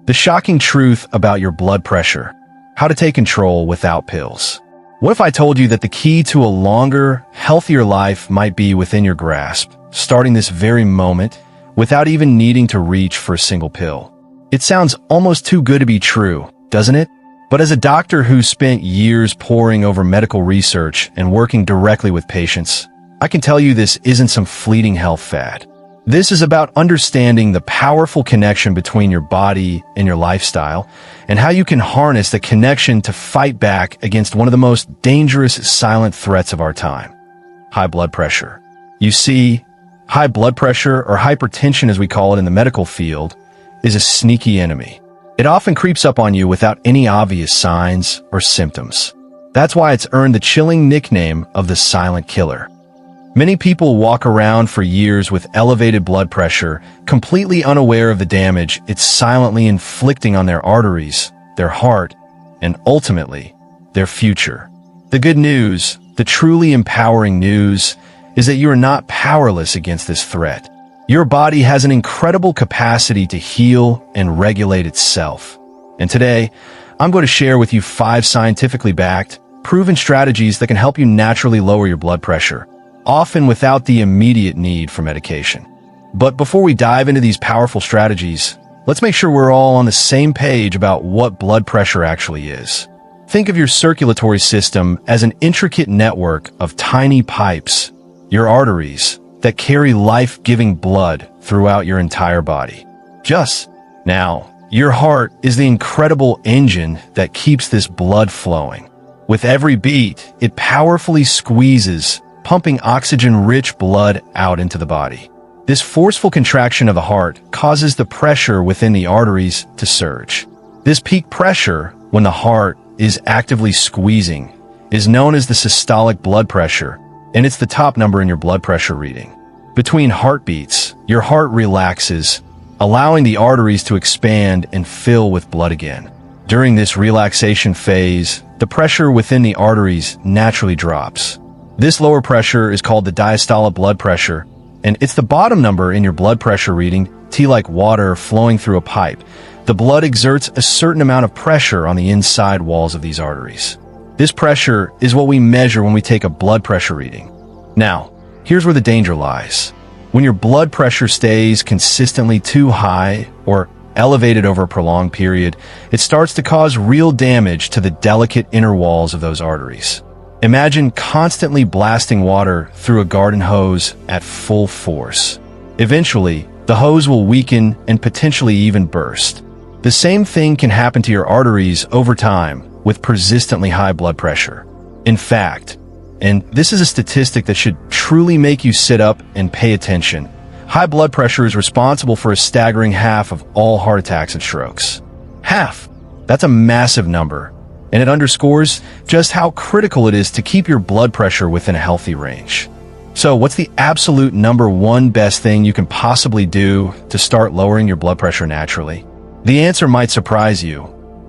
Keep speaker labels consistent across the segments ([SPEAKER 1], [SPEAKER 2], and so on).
[SPEAKER 1] The shocking truth about your blood pressure. How to take control without pills. What if I told you that the key to a longer, healthier life might be within your grasp, starting this very moment, without even needing to reach for a single pill? It sounds almost too good to be true, doesn't it? But as a doctor who spent years poring over medical research and working directly with patients, I can tell you this isn't some fleeting health fad. This is about understanding the powerful connection between your body and your lifestyle, and how you can harness the connection to fight back against one of the most dangerous silent threats of our time: high blood pressure. You see, high blood pressure, or hypertension as we call it in the medical field, is a sneaky enemy. It often creeps up on you without any obvious signs or symptoms. That's why it's earned the chilling nickname of the silent killer. Many people walk around for years with elevated blood pressure, completely unaware of the damage it's silently inflicting on their arteries, their heart, and ultimately, their future. The good news, the truly empowering news, is that you are not powerless against this threat. Your body has an incredible capacity to heal and regulate itself. And today, I'm going to share with you 5 scientifically backed, proven strategies that can help you naturally lower your blood pressure, often without the immediate need for medication. But before we dive into these powerful strategies, let's make sure we're all on the same page about what blood pressure actually is. Think of your circulatory system as an intricate network of tiny pipes, your arteries, that carry life-giving blood throughout your entire body. Now, your heart is the incredible engine that keeps this blood flowing. With every beat, it powerfully squeezes, pumping oxygen-rich blood out into the body. This forceful contraction of the heart causes the pressure within the arteries to surge. This peak pressure, when the heart is actively squeezing, is known as the systolic blood pressure, and it's the top number in your blood pressure reading. Between heartbeats, your heart relaxes, allowing the arteries to expand and fill with blood again. During this relaxation phase, the pressure within the arteries naturally drops. This lower pressure is called the diastolic blood pressure, and it's the bottom number in your blood pressure reading, T like water flowing through a pipe. The blood exerts a certain amount of pressure on the inside walls of these arteries. This pressure is what we measure when we take a blood pressure reading. Now, here's where the danger lies. When your blood pressure stays consistently too high or elevated over a prolonged period, it starts to cause real damage to the delicate inner walls of those arteries. Imagine constantly blasting water through a garden hose at full force. Eventually, the hose will weaken and potentially even burst. The same thing can happen to your arteries over time with persistently high blood pressure. In fact, and this is a statistic that should truly make you sit up and pay attention, high blood pressure is responsible for a staggering half of all heart attacks and strokes. Half! That's a massive number, and it underscores just how critical it is to keep your blood pressure within a healthy range. So what's the absolute number one best thing you can possibly do to start lowering your blood pressure naturally? The answer might surprise you,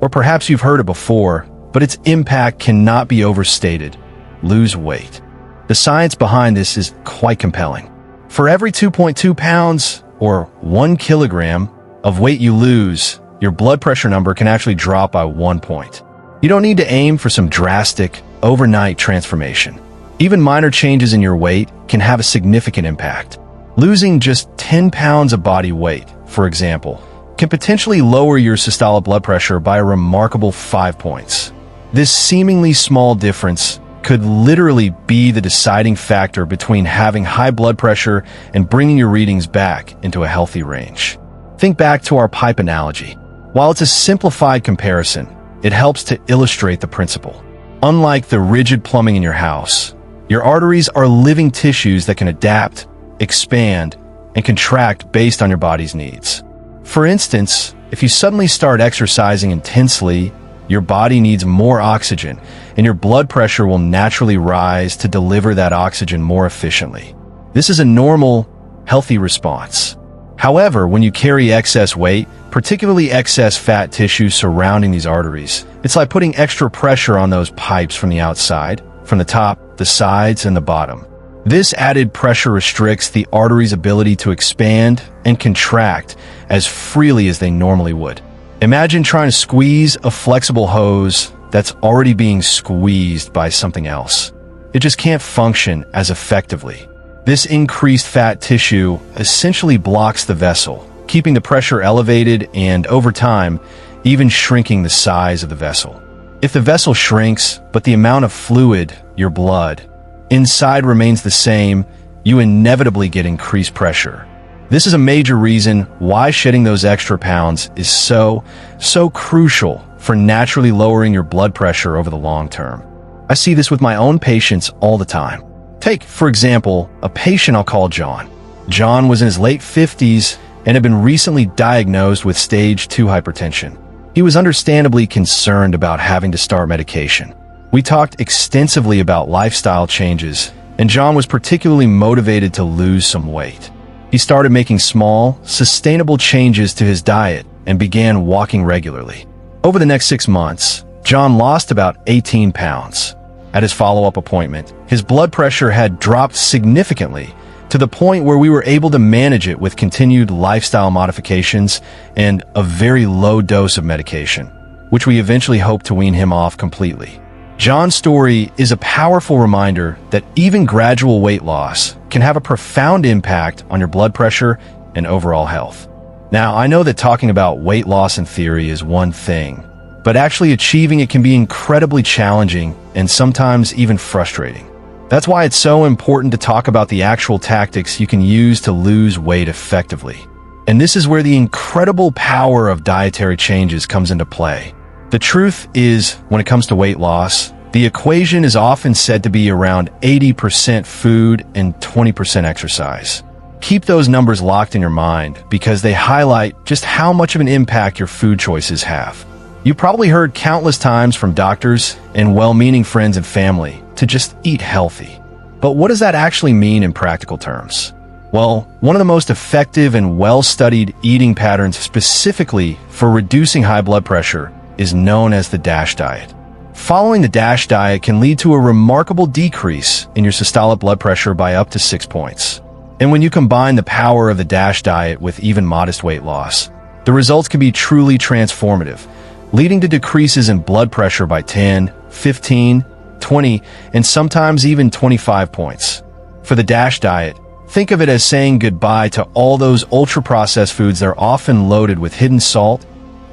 [SPEAKER 1] or perhaps you've heard it before, but its impact cannot be overstated. Lose weight. The science behind this is quite compelling. For every 2.2 pounds, or 1 kilogram, of weight you lose, your blood pressure number can actually drop by 1 point. You don't need to aim for some drastic, overnight transformation. Even minor changes in your weight can have a significant impact. Losing just 10 pounds of body weight, for example, can potentially lower your systolic blood pressure by a remarkable 5 points. This seemingly small difference could literally be the deciding factor between having high blood pressure and bringing your readings back into a healthy range. Think back to our pipe analogy. While it's a simplified comparison, it helps to illustrate the principle. Unlike the rigid plumbing in your house, your arteries are living tissues that can adapt, expand, and contract based on your body's needs. For instance, if you suddenly start exercising intensely, your body needs more oxygen, and your blood pressure will naturally rise to deliver that oxygen more efficiently. This is a normal, healthy response. However, when you carry excess weight, particularly excess fat tissue surrounding these arteries, it's like putting extra pressure on those pipes from the outside, from the top, the sides, and the bottom. This added pressure restricts the artery's ability to expand and contract as freely as they normally would. Imagine trying to squeeze a flexible hose that's already being squeezed by something else. It just can't function as effectively. This increased fat tissue essentially blocks the vessel, keeping the pressure elevated and, over time, even shrinking the size of the vessel. If the vessel shrinks, but the amount of fluid, your blood, inside remains the same, you inevitably get increased pressure. This is a major reason why shedding those extra pounds is so crucial for naturally lowering your blood pressure over the long term. I see this with my own patients all the time. Take, for example, a patient I'll call John. John was in his late 50s and had been recently diagnosed with stage 2 hypertension. He was understandably concerned about having to start medication. We talked extensively about lifestyle changes, and John was particularly motivated to lose some weight. He started making small, sustainable changes to his diet and began walking regularly. Over the next 6 months, John lost about 18 pounds. At his follow-up appointment, his blood pressure had dropped significantly to the point where we were able to manage it with continued lifestyle modifications and a very low dose of medication, which we eventually hoped to wean him off completely. John's story is a powerful reminder that even gradual weight loss can have a profound impact on your blood pressure and overall health. Now, I know that talking about weight loss in theory is one thing, but actually achieving it can be incredibly challenging and sometimes even frustrating. That's why it's so important to talk about the actual tactics you can use to lose weight effectively. And this is where the incredible power of dietary changes comes into play. The truth is, when it comes to weight loss, the equation is often said to be around 80% food and 20% exercise. Keep those numbers locked in your mind because they highlight just how much of an impact your food choices have. You probably heard countless times from doctors and well-meaning friends and family to just eat healthy. But what does that actually mean in practical terms? Well, one of the most effective and well-studied eating patterns specifically for reducing high blood pressure is known as the DASH diet. Following the DASH diet can lead to a remarkable decrease in your systolic blood pressure by up to 6 points. And when you combine the power of the DASH diet with even modest weight loss, the results can be truly transformative, leading to decreases in blood pressure by 10, 15, 20, and sometimes even 25 points. For the DASH diet, think of it as saying goodbye to all those ultra-processed foods that are often loaded with hidden salt,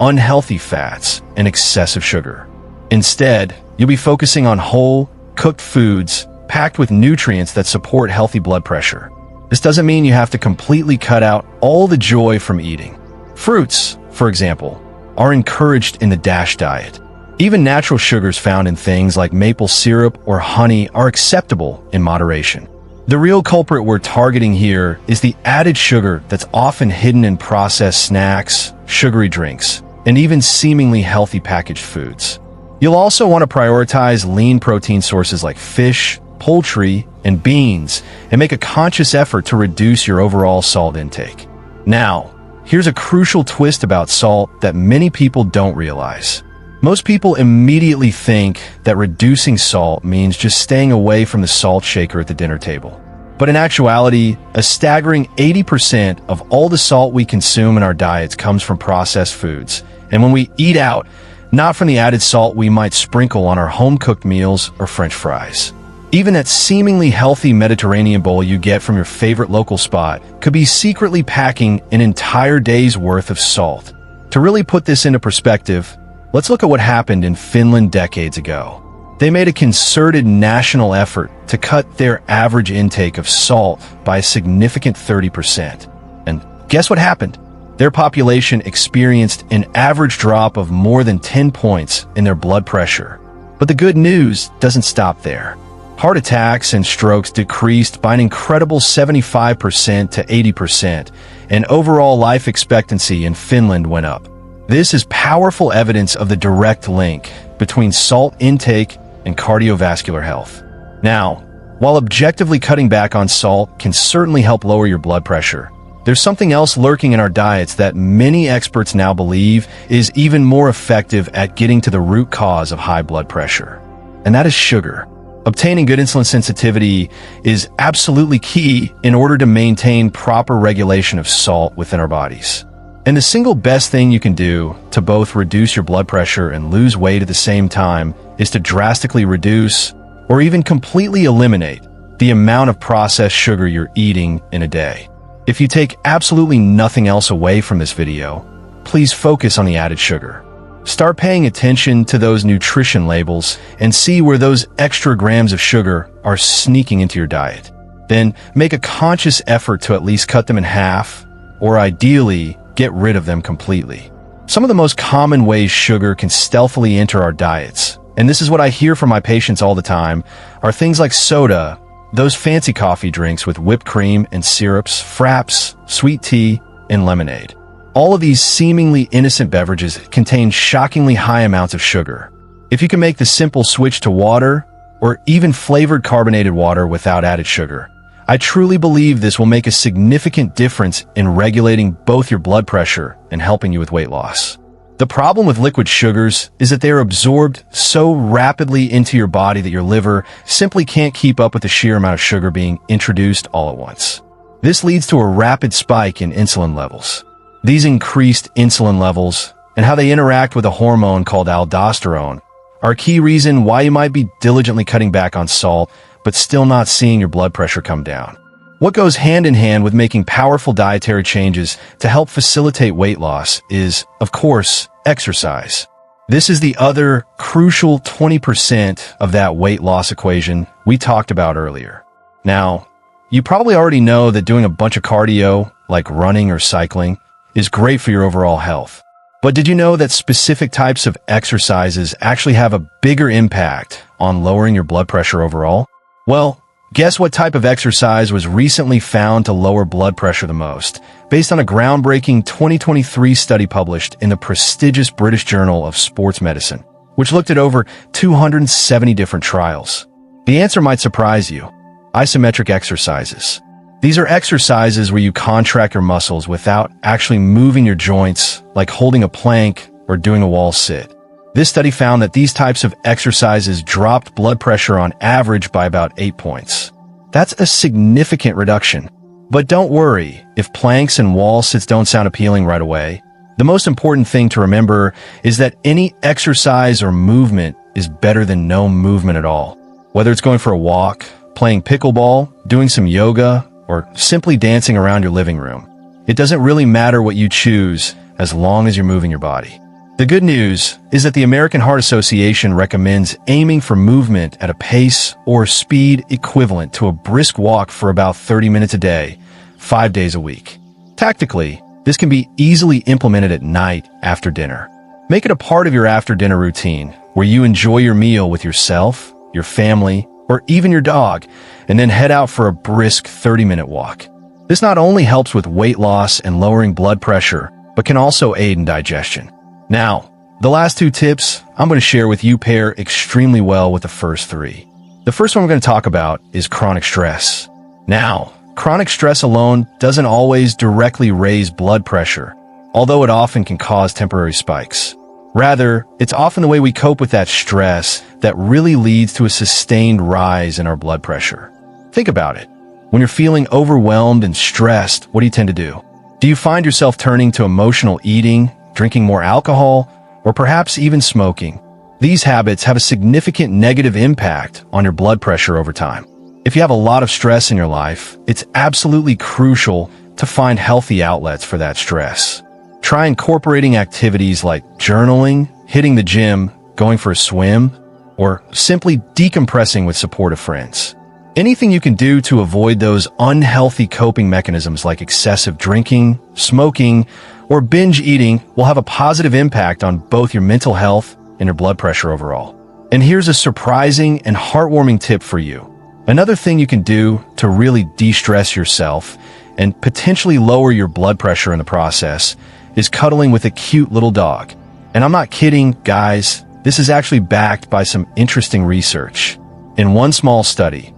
[SPEAKER 1] unhealthy fats, and excessive sugar. Instead, you'll be focusing on whole, cooked foods packed with nutrients that support healthy blood pressure. This doesn't mean you have to completely cut out all the joy from eating. Fruits, for example, are encouraged in the DASH diet. Even natural sugars found in things like maple syrup or honey are acceptable in moderation. The real culprit we're targeting here is the added sugar that's often hidden in processed snacks, sugary drinks, and even seemingly healthy packaged foods. You'll also want to prioritize lean protein sources like fish, poultry, and beans, and make a conscious effort to reduce your overall salt intake. Now, here's a crucial twist about salt that many people don't realize. Most people immediately think that reducing salt means just staying away from the salt shaker at the dinner table. But in actuality, a staggering 80% of all the salt we consume in our diets comes from processed foods. And when we eat out, not from the added salt we might sprinkle on our home-cooked meals or French fries. Even that seemingly healthy Mediterranean bowl you get from your favorite local spot could be secretly packing an entire day's worth of salt. To really put this into perspective, let's look at what happened in Finland decades ago. They made a concerted national effort to cut their average intake of salt by a significant 30%. And guess what happened? Their population experienced an average drop of more than 10 points in their blood pressure. But the good news doesn't stop there. Heart attacks and strokes decreased by an incredible 75% to 80%, and overall life expectancy in Finland went up. This is powerful evidence of the direct link between salt intake and cardiovascular health. Now, while objectively cutting back on salt can certainly help lower your blood pressure, there's something else lurking in our diets that many experts now believe is even more effective at getting to the root cause of high blood pressure, and that is sugar. Obtaining good insulin sensitivity is absolutely key in order to maintain proper regulation of salt within our bodies. And the single best thing you can do to both reduce your blood pressure and lose weight at the same time is to drastically reduce or even completely eliminate the amount of processed sugar you're eating in a day. If you take absolutely nothing else away from this video, please focus on the added sugar. Start paying attention to those nutrition labels and see where those extra grams of sugar are sneaking into your diet. Then make a conscious effort to at least cut them in half, or ideally, get rid of them completely. Some of the most common ways sugar can stealthily enter our diets, and this is what I hear from my patients all the time, are things like soda, those fancy coffee drinks with whipped cream and syrups, fraps, sweet tea, and lemonade. All of these seemingly innocent beverages contain shockingly high amounts of sugar. If you can make the simple switch to water, or even flavored carbonated water without added sugar, I truly believe this will make a significant difference in regulating both your blood pressure and helping you with weight loss. The problem with liquid sugars is that they are absorbed so rapidly into your body that your liver simply can't keep up with the sheer amount of sugar being introduced all at once. This leads to a rapid spike in insulin levels. These increased insulin levels and how they interact with a hormone called aldosterone are a key reason why you might be diligently cutting back on salt but still not seeing your blood pressure come down. What goes hand in hand with making powerful dietary changes to help facilitate weight loss is, of course, exercise. This is the other crucial 20% of that weight loss equation we talked about earlier. Now, you probably already know that doing a bunch of cardio, like running or cycling, is great for your overall health. But did you know that specific types of exercises actually have a bigger impact on lowering your blood pressure overall? Well, guess what type of exercise was recently found to lower blood pressure the most, based on a groundbreaking 2023 study published in the prestigious British Journal of Sports Medicine, which looked at over 270 different trials. The answer might surprise you: isometric exercises. These are exercises where you contract your muscles without actually moving your joints, like holding a plank or doing a wall sit. This study found that these types of exercises dropped blood pressure on average by about 8 points. That's a significant reduction. But don't worry if planks and wall sits don't sound appealing right away. The most important thing to remember is that any exercise or movement is better than no movement at all. Whether it's going for a walk, playing pickleball, doing some yoga, or simply dancing around your living room, it doesn't really matter what you choose as long as you're moving your body. The good news is that the American Heart Association recommends aiming for movement at a pace or speed equivalent to a brisk walk for about 30 minutes a day, 5 days a week. Tactically, this can be easily implemented at night after dinner. Make it a part of your after-dinner routine, where you enjoy your meal with yourself, your family, or even your dog, and then head out for a brisk 30-minute walk. This not only helps with weight loss and lowering blood pressure, but can also aid in digestion. Now, the last 2 tips I'm going to share with you pair extremely well with the first 3. The first one we're going to talk about is chronic stress. Now, chronic stress alone doesn't always directly raise blood pressure, although it often can cause temporary spikes. Rather, it's often the way we cope with that stress that really leads to a sustained rise in our blood pressure. Think about it. When you're feeling overwhelmed and stressed, what do you tend to do? Do you find yourself turning to emotional eating, drinking more alcohol, or perhaps even smoking? These habits have a significant negative impact on your blood pressure over time. If you have a lot of stress in your life, it's absolutely crucial to find healthy outlets for that stress. Try incorporating activities like journaling, hitting the gym, going for a swim, or simply decompressing with supportive friends. Anything you can do to avoid those unhealthy coping mechanisms like excessive drinking, smoking, or binge eating will have a positive impact on both your mental health and your blood pressure overall. And here's a surprising and heartwarming tip for you. Another thing you can do to really de-stress yourself and potentially lower your blood pressure in the process is cuddling with a cute little dog. And I'm not kidding, guys. This is actually backed by some interesting research. In one small study,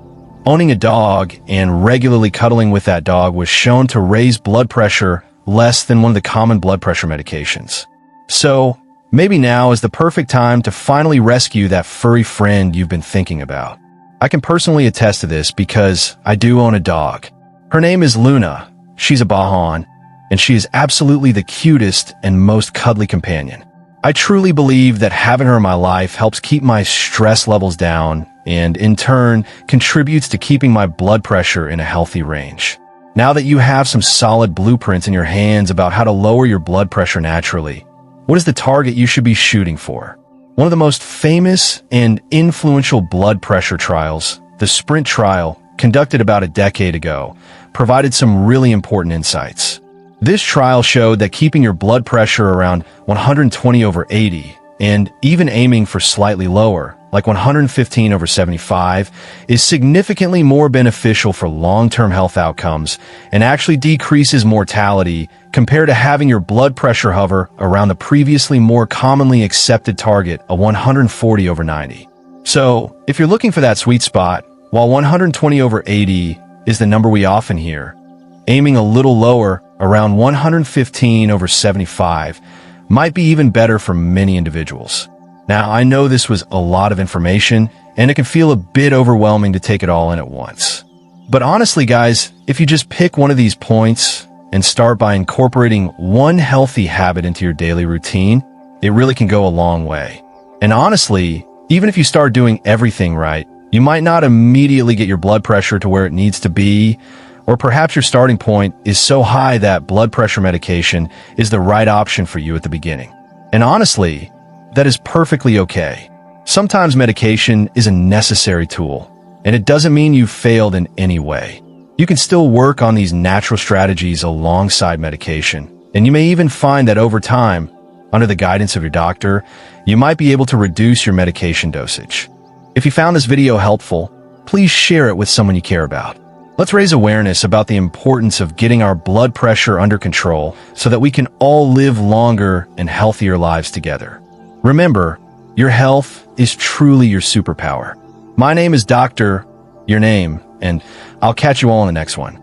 [SPEAKER 1] owning a dog and regularly cuddling with that dog was shown to raise blood pressure less than one of the common blood pressure medications. So, maybe now is the perfect time to finally rescue that furry friend you've been thinking about. I can personally attest to this because I do own a dog. Her name is Luna. She's a Bajan, and she is absolutely the cutest and most cuddly companion. I truly believe that having her in my life helps keep my stress levels down and, in turn, contributes to keeping my blood pressure in a healthy range. Now that you have some solid blueprints in your hands about how to lower your blood pressure naturally, what is the target you should be shooting for? One of the most famous and influential blood pressure trials, the SPRINT trial, conducted about a decade ago, provided some really important insights. This trial showed that keeping your blood pressure around 120/80 and even aiming for slightly lower, like 115/75, is significantly more beneficial for long-term health outcomes and actually decreases mortality compared to having your blood pressure hover around the previously more commonly accepted target of 140/90. So, if you're looking for that sweet spot, while 120/80 is the number we often hear, aiming a little lower, around 115/75, might be even better for many individuals. Now, I know this was a lot of information, and it can feel a bit overwhelming to take it all in at once. But honestly, guys, if you just pick one of these points and start by incorporating one healthy habit into your daily routine, it really can go a long way. And honestly, even if you start doing everything right, you might not immediately get your blood pressure to where it needs to be, or perhaps your starting point is so high that blood pressure medication is the right option for you at the beginning. And honestly, that is perfectly okay. Sometimes medication is a necessary tool, and it doesn't mean you've failed in any way. You can still work on these natural strategies alongside medication, and you may even find that over time, under the guidance of your doctor, you might be able to reduce your medication dosage. If you found this video helpful, please share it with someone you care about. Let's raise awareness about the importance of getting our blood pressure under control so that we can all live longer and healthier lives together. Remember, your health is truly your superpower. My name is Dr. Your name, and I'll catch you all in the next one.